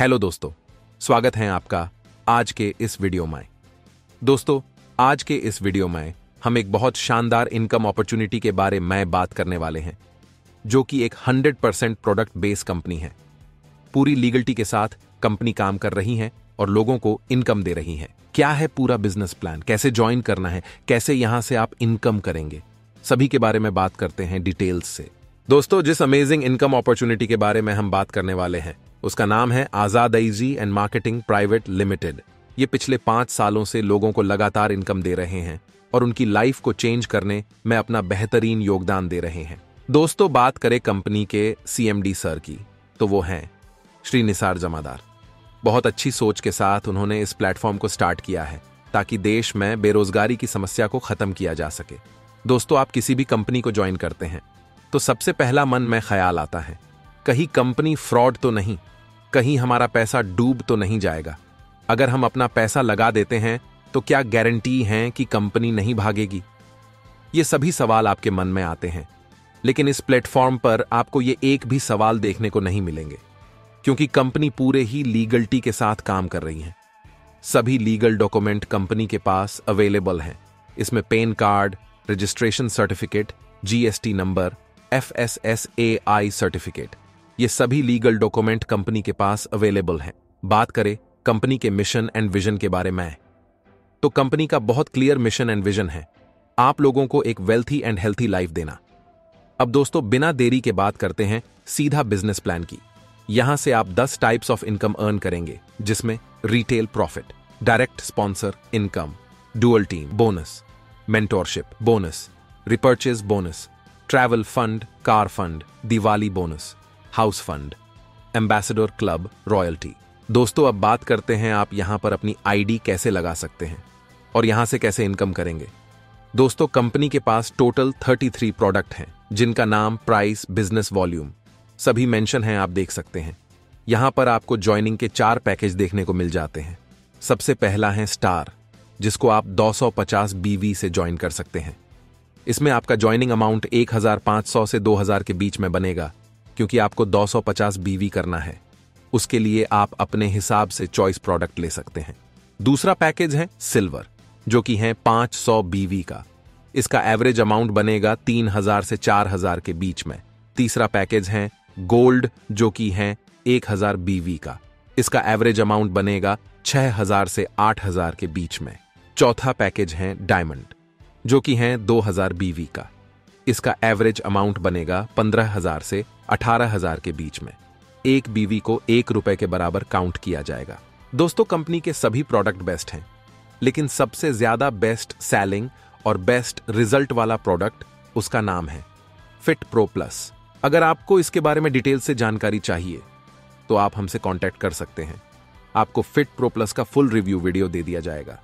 Hello दोस्तों, स्वागत है आपका आज के इस वीडियो में। दोस्तों, आज के इस वीडियो में हम एक बहुत शानदार इनकम अपॉर्चुनिटी के बारे में बात करने वाले हैं, जो कि एक 100% प्रोडक्ट बेस्ड कंपनी है। पूरी लीगलिटी के साथ कंपनी काम कर रही है और लोगों को इनकम दे रही है। क्या है पूरा बिजनेस प्लान, कैसे ज्वाइन करना है, कैसे यहां से आप इनकम करेंगे, सभी के बारे में बात करते हैं डिटेल्स से। दोस्तों, जिस अमेजिंग इनकम अपॉर्चुनिटी के बारे में हम बात करने वाले हैं उसका नाम है Azad IG and marketing private limited. ये पिछले 5 सालों से लोगों को लगातार इनकम दे रहे हैं और उनकी लाइफ को चेंज करने में अपना बेहतरीन योगदान दे रहे हैं। दोस्तों, बात करें कंपनी के सीएमडी सर की, तो वो हैं श्री निसार जमादार। बहुत अच्छी सोच के साथ उन्होंने इस प्लेटफॉर्म को स्टार्ट किया है ताकि देश में बेरोजगारी की समस्या को खत्म किया जा सके। दोस्तों, आप किसी भी कंपनी को ज्वाइन करते हैं तो सबसे पहला मन में ख्याल आता है, कहीं कंपनी फ्रॉड तो नहीं, कहीं हमारा पैसा डूब तो नहीं जाएगा। अगर हम अपना पैसा लगा देते हैं तो क्या गारंटी है कि कंपनी नहीं भागेगी? ये सभी सवाल आपके मन में आते हैं, लेकिन इस प्लेटफॉर्म पर आपको ये एक भी सवाल देखने को नहीं मिलेंगे, क्योंकि कंपनी पूरे ही लीगलिटी के साथ काम कर रही है। सभी लीगल डॉक्यूमेंट कंपनी के पास अवेलेबल हैं। इसमें pan card, registration certificate, GST number, FSSAI certificate, ये सभी लीगल डॉक्यूमेंट कंपनी के पास अवेलेबल हैं। बात करें कंपनी के मिशन एंड विजन के बारे में, तो कंपनी का बहुत क्लियर मिशन एंड विजन है, आप लोगों को एक वेल्थी एंड हेल्थी लाइफ देना। अब दोस्तों, बिना देरी के बात करते हैं सीधा बिजनेस प्लान की। यहां से आप 10 टाइप्स ऑफ इनकम अर्न करेंगे, जिसमें retail profit, direct sponsor income, dual team bonus, mentorship bonus, repurchase bonus, travel fund, car fund, Diwali bonus, house fund, ambassador club royalty. दोस्तों, अब बात करते हैं आप यहां पर अपनी आईडी कैसे लगा सकते हैं और यहां से कैसे इनकम करेंगे। दोस्तों, कंपनी के पास टोटल 33 प्रोडक्ट हैं, जिनका नाम, प्राइस, बिजनेस वॉल्यूम सभी मेंशन हैं, आप देख सकते हैं। यहां पर आपको ज्वाइनिंग के 4 पैकेज देखने को मिल जाते हैं। सबसे पहला है स्टार, जिसको आप 250 BV से ज्वाइन कर सकते हैं। इसमें आपका ज्वाइनिंग अमाउंट 1500 से 2000 के बीच में बनेगा, क्योंकि आपको 250 BV करना है। उसके लिए आप अपने हिसाब से चॉइस प्रोडक्ट ले सकते हैं। दूसरा पैकेज है सिल्वर, जो कि है 500 BV का। इसका एवरेज अमाउंट बनेगा 3000 से 4000 के बीच में। तीसरा पैकेज है गोल्ड, जो कि है 1000 BV का। इसका एवरेज अमाउंट बनेगा 6000 से 8000 के बीच में। चौथा पैकेज है डायमंड, जो कि है 2000 BV का। इसका एवरेज अमाउंट बनेगा 15000 से 18000 के बीच में। 1 BV को 1 रुपए के बराबर काउंट किया जाएगा। दोस्तों, कंपनी के सभी प्रोडक्ट बेस्ट हैं, लेकिन सबसे ज्यादा बेस्ट सेलिंग और बेस्ट रिजल्ट वाला प्रोडक्ट, उसका नाम है फिट प्रो प्लस। अगर आपको इसके बारे में डिटेल से जानकारी चाहिए तो आप हमसे कांटेक्ट कर सकते हैं। आपको फिट प्रो प्लस का फुल रिव्यू वीडियो दे दिया जाएगा।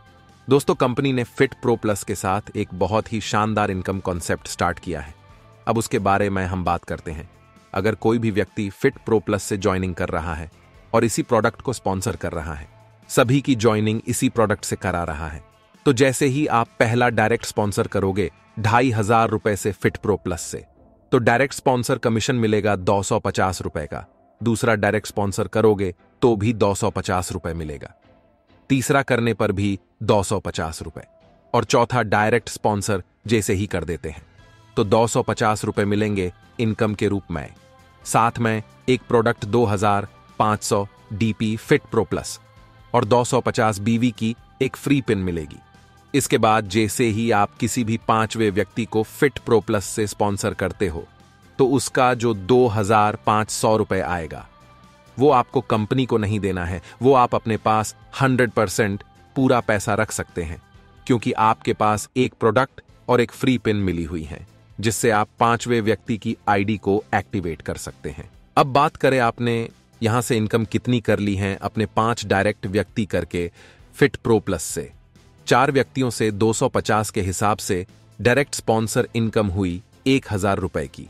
दोस्तों, कंपनी ने फिट प्रो प्लस के साथ एक बहुत ही शानदार इनकम कॉन्सेप्ट स्टार्ट किया है। अब उसके बारे में हम बात करते हैं। अगर कोई भी व्यक्ति फिट प्रो प्लस से ज्वाइनिंग कर रहा है और इसी प्रोडक्ट को स्पॉन्सर कर रहा है, सभी की ज्वाइनिंग इसी प्रोडक्ट से करा रहा है, तो जैसे ही आप पहला डायरेक्ट स्पॉन्सर करोगे 2500 रुपए से फिट प्रो प्लस से, तो डायरेक्ट स्पॉन्सर कमीशन मिलेगा 250 रुपए का। दूसरा डायरेक्ट स्पॉन्सर करोगे तो भी 250 रुपए मिलेगा। तीसरा करने पर भी 250 रुपए, और चौथा डायरेक्ट स्पॉन्सर जैसे ही कर देते हैं तो 250 रुपए मिलेंगे इनकम के रूप में। साथ में एक product 2500 DP fit pro plus और 250 BV की एक फ्री पिन मिलेगी। इसके बाद जैसे ही आप किसी भी 5वें व्यक्ति को फिट प्रो प्लस से स्पॉन्सर करते हो, तो उसका जो 2500 रुपए आएगा, वो आपको कंपनी को नहीं देना है, वो आप अपने पास 100% पूरा पैसा रख सकते हैं, क्योंकि आपके पास एक प्रोडक्ट और एक फ्री पिन मिली हुई है, जिससे आप 5वें व्यक्ति की आईडी को एक्टिवेट कर सकते हैं। अब बात करें आपने यहां से इनकम कितनी कर ली है अपने 5 डायरेक्ट व्यक्ति करके फिट प्रो प्लस से। 4 व्यक्तियों से 250 के हिसाब से डायरेक्ट स्पॉन्सर इनकम हुई 1000 रुपए की।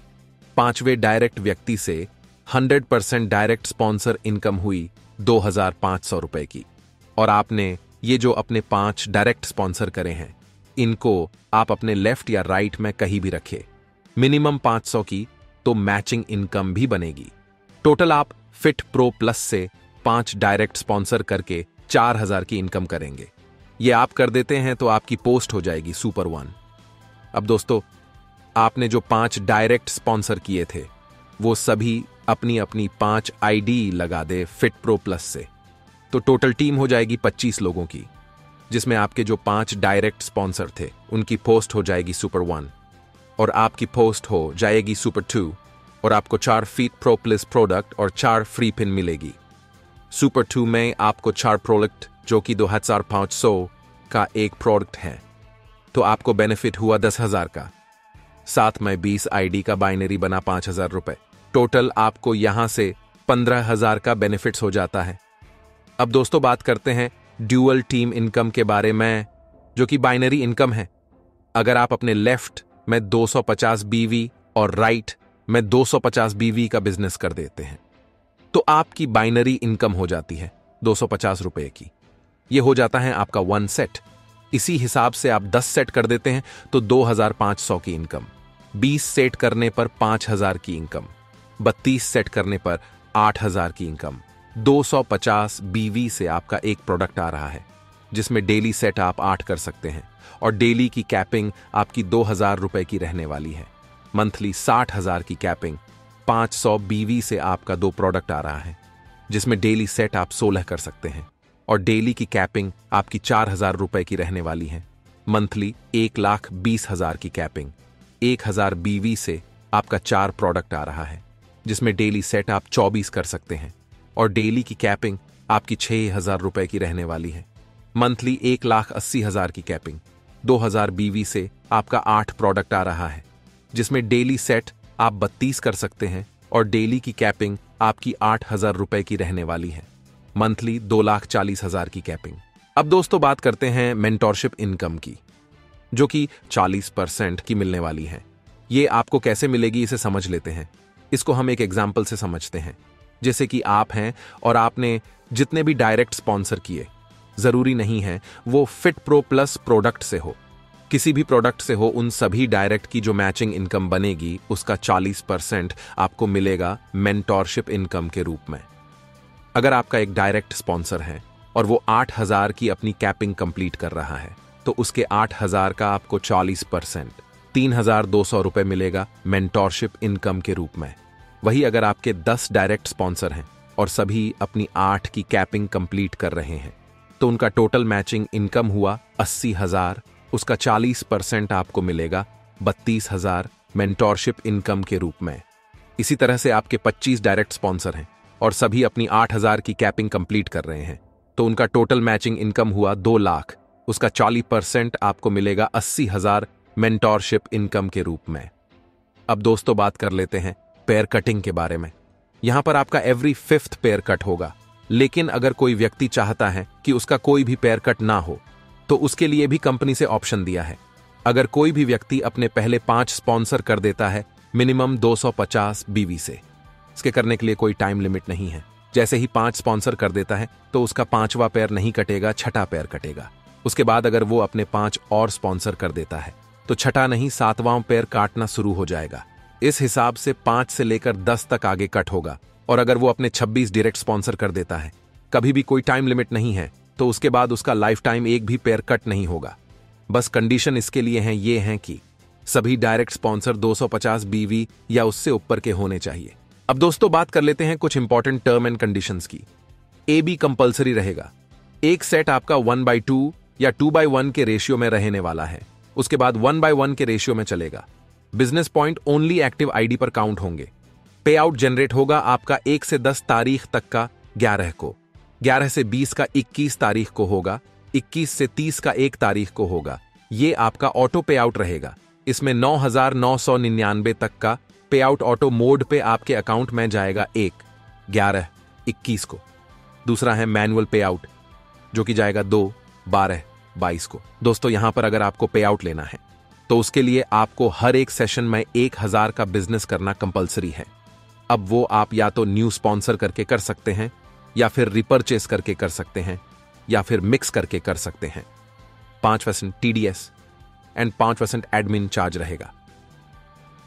5वें डायरेक्ट व्यक्ति से 100% डायरेक्ट स्पॉन्सर इनकम हुई 2500 रुपए की। और आपने ये जो अपने 5 डायरेक्ट स्पॉन्सर करे हैं, इनको आप अपने लेफ्ट या राइट में कहीं भी रखें। मिनिमम 500 की तो मैचिंग इनकम भी बनेगी। टोटल आप फिट प्रो प्लस से 5 डायरेक्ट स्पॉन्सर करके 4000 की इनकम करेंगे। ये आप कर देते हैं तो आपकी पोस्ट हो जाएगी सुपर 1। अब दोस्तों, आपने जो 5 डायरेक्ट स्पॉन्सर किए थे वो सभी अपनी अपनी 5 आईडी लगा दे फिट प्रो प्लस से, तो टोटल टीम हो जाएगी 25 लोगों की, जिसमें आपके जो 5 डायरेक्ट स्पॉन्सर थे उनकी पोस्ट हो जाएगी सुपर 1 और आपकी पोस्ट हो जाएगी सुपर 2 और आपको 4 फिट प्रो प्लस प्रोडक्ट और 4 फ्री पिन मिलेगी। सुपर 2 में आपको 4 प्रोडक्ट जो कि 2500 का एक प्रोडक्ट है, तो आपको बेनिफिट हुआ 10,000 का। साथ में 20 आईडी का बाइनरी बना 5,000 रुपए। टोटल आपको यहां से 15,000 का बेनिफिट्स हो जाता है। अब दोस्तों बात करते हैं ड्यूअल टीम इनकम के बारे में, जो कि बाइनरी इनकम है। अगर आप अपने लेफ्ट में 250 बीवी और राइट में 250 बीवी का बिजनेस कर देते हैं तो आपकी बाइनरी इनकम हो जाती है 250 रुपए की। यह हो जाता है आपका 1 सेट। इसी हिसाब से आप 10 सेट कर देते हैं तो 2500 की इनकम, 20 सेट करने पर 5000 की इनकम, 32 सेट करने पर 8000 की इनकम। 250 बीवी से आपका एक प्रोडक्ट आ रहा है जिसमें डेली सेट आप 8 कर सकते हैं और डेली की कैपिंग आपकी 2000 रुपए की रहने वाली है। मंथली 60,000 की कैपिंग, 500 बीवी से आपका 2 प्रोडक्ट आ रहा है जिसमें डेली सेट आप 16 कर सकते हैं और डेली की कैपिंग आपकी 4000 रुपए की रहने वाली है। मंथली 1,20,000 की कैपिंग, 1000 बीवी से आपका 4 प्रोडक्ट आ रहा है जिसमें डेली सेट आप 24 कर सकते हैं और डेली की कैपिंग आपकी 6,000 रुपए की रहने वाली है। मंथली 1,80,000 की कैपिंग, 2000 बीवी से आपका 8 प्रोडक्ट आ रहा है जिसमें डेली सेट आप 32 कर सकते हैं और डेली की कैपिंग आपकी 8,000 रुपए की रहने वाली है। मंथली 2,40,000 की कैपिंग। अब दोस्तों बात करते हैं मेंटोरशिप इनकम की, जो कि 40% की मिलने वाली है। ये आपको कैसे मिलेगी इसे समझ लेते हैं। इसको हम एक एग्जाम्पल से समझते हैं। जैसे कि आप हैं और आपने जितने भी डायरेक्ट स्पॉन्सर किए, जरूरी नहीं है वो फिट प्रो प्लस प्रोडक्ट से हो, किसी भी प्रोडक्ट से हो, उन सभी डायरेक्ट की जो मैचिंग इनकम बनेगी उसका 40% आपको मिलेगा मेंटोरशिप इनकम के रूप में। अगर आपका एक डायरेक्ट स्पॉन्सर है और वो 8,000 की अपनी कैपिंग कंप्लीट कर रहा है तो उसके 8,000 का आपको 40% 3,200 रुपए मिलेगा मेंटोरशिप इनकम के रूप में। वही अगर आपके 10 डायरेक्ट स्पॉन्सर हैं और सभी अपनी 8 की कैपिंग कंप्लीट कर रहे हैं तो उनका टोटल मैचिंग इनकम हुआ 80,000, उसका 40% आपको मिलेगा 32,000 मेंटोरशिप इनकम के रूप में। इसी तरह से आपके 25 डायरेक्ट स्पॉन्सर हैं और सभी अपनी 8,000 की कैपिंग कंप्लीट कर रहे हैं तो उनका टोटल मैचिंग इनकम हुआ 2 लाख, उसका 40% आपको मिलेगा 80,000 मेंटोरशिप इनकम के रूप में। अब दोस्तों बात कर लेते हैं पेयर कटिंग के बारे में। यहां पर आपका एवरी 5th पेयर कट होगा, लेकिन अगर कोई व्यक्ति चाहता है कि उसका कोई भी पेयर कट ना हो तो उसके लिए भी कंपनी से ऑप्शन दिया है। अगर कोई भी व्यक्ति अपने पहले 5 स्पॉन्सर कर देता है मिनिमम 250 बीवी से, इसके करने के लिए कोई टाइम लिमिट नहीं है। जैसे ही 5 स्पॉन्सर कर देता है तो उसका 5वां पेयर नहीं कटेगा, 6ठा पेयर कटेगा। उसके बाद अगर वो अपने 5 और स्पॉन्सर कर देता है तो 6ठा नहीं 7वां पेयर काटना शुरू हो जाएगा। इस हिसाब से 5 से लेकर 10 तक आगे कट होगा। और अगर वो अपने 26 डायरेक्ट स्पॉन्सर कर देता है, कभी भी कोई टाइम लिमिट नहीं है, तो उसके बाद उसका लाइफ टाइम एक भी पेयर कट नहीं होगा। बस कंडीशन इसके लिए है ये है कि सभी डायरेक्ट स्पॉन्सर 250 बीवी या उससे ऊपर के होने चाहिए। अब दोस्तों बात कर लेते हैं कुछ इंपॉर्टेंट टर्म एंड कंडीशंस की। ए बी कंपल्सरी रहेगा। एक सेट आपका 1/2 या 2/1 के रेशियो में रहने वाला है, उसके बाद 1/1 के रेशियो में चलेगा। Business point only active ID पर काउंट होंगे। पे आउट जनरेट होगा आपका 1 से 10 तारीख तक का 11 को, 11 से 20 का 21 तारीख को होगा, 21 से 30 का 1 तारीख को होगा। ये आपका ऑटो पे आउट रहेगा। इसमें 9,999 तक का पे आउट ऑटो मोड पे आपके अकाउंट में जाएगा 1, 11, 21 को। दूसरा है मैनुअल पे आउट जो कि जाएगा 2, 12, 22 को। दोस्तों यहां पर अगर आपको पे आउट लेना है तो उसके लिए आपको हर एक सेशन में 1,000 का बिजनेस करना कंपलसरी है। अब वो आप या तो न्यू स्पॉन्सर करके कर सकते हैं या फिर रिपर्चेस करके कर सकते हैं या फिर मिक्स करके कर सकते हैं। 5% टीडीएस एंड 5% एडमिन चार्ज रहेगा।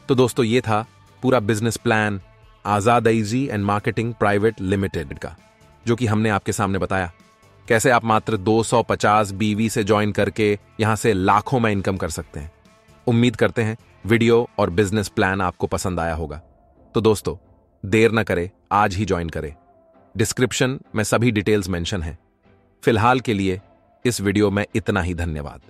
तो दोस्तों ये था पूरा business plan Azad easy and marketing private limited का। जो कि हमने आपके सामने बताया, कैसे आप मात्र 250 बीवी से ज्वाइन करके यहां से लाखों में इनकम कर सकते हैं। उम्मीद करते हैं वीडियो और बिजनेस प्लान आपको पसंद आया होगा। तो दोस्तों, देर न करें, आज ही ज्वाइन करें। डिस्क्रिप्शन में सभी डिटेल्स मेंशन हैं। फिलहाल के लिए इस वीडियो में इतना ही। धन्यवाद।